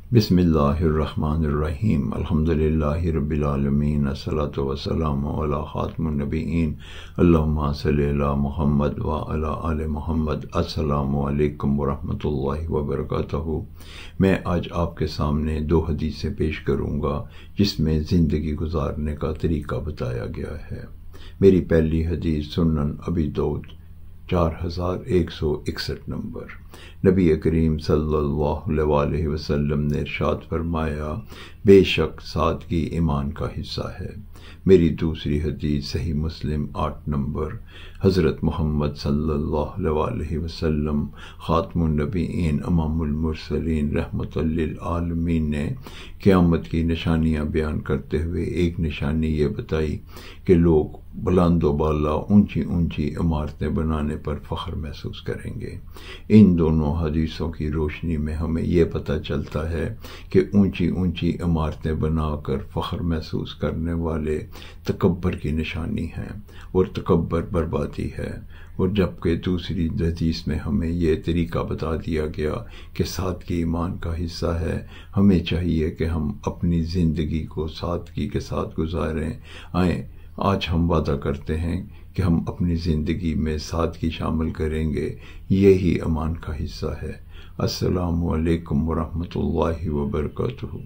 बिस्मिल्लाहिर्रहमानिर्रहीम अल्हम्दुलिल्लाहि रब्बिल आलमीन अस्सलातु वस्सलामु अला खातिमुन नबिय्यीन अल्लाहुम्मा सल्लि अला मुहम्मद व अला आले मुहम्मद। अस्सलामु अलैकुम व रहमतुल्लाहि व बरकातहू। मैं आज आपके सामने दो हदीसें पेश करूँगा जिसमें ज़िंदगी गुजारने का तरीका बताया गया है। मेरी पहली हदीस सुनन अबी दाऊद 4161 नंबर। नबी करीम सल्लल्लाहु अलैहि वसल्लम ने इरशाद फरमाया, बेशक सादगी ईमान का हिस्सा है। मेरी दूसरी हदीस सही मुस्लिम 8 नंबर। हज़रत मोहम्मद सल्लल्लाहु अलैहि वसल्लम खातमुन नबीयीन इमामुल मुरसलीन रहमतुल लिल आलमीन ने क़यामत की निशानियां बयान करते हुए एक निशानी ये बताई कि लोग बुलंदो बाला ऊंची ऊंची इमारतें बनाने पर फ़ख्र महसूस करेंगे। इन दोनों हदीसों की रोशनी में हमें यह पता चलता है कि ऊंची ऊंची इमारतें बनाकर फ़ख्र महसूस करने वाले तकब्बर की निशानी हैं और तकब्बर बर्बादी है। और जबकि दूसरी हदीस में हमें यह तरीका बता दिया गया कि सादगी ईमान का हिस्सा है। हमें चाहिए कि हम अपनी ज़िंदगी को सादगी के साथ गुजारें। आज हम वादा करते हैं कि हम अपनी ज़िंदगी में सादगी शामिल करेंगे। यही ईमान का हिस्सा है। अस्सलामु अलैकुम व रहमतुल्लाहि व बरकातहू।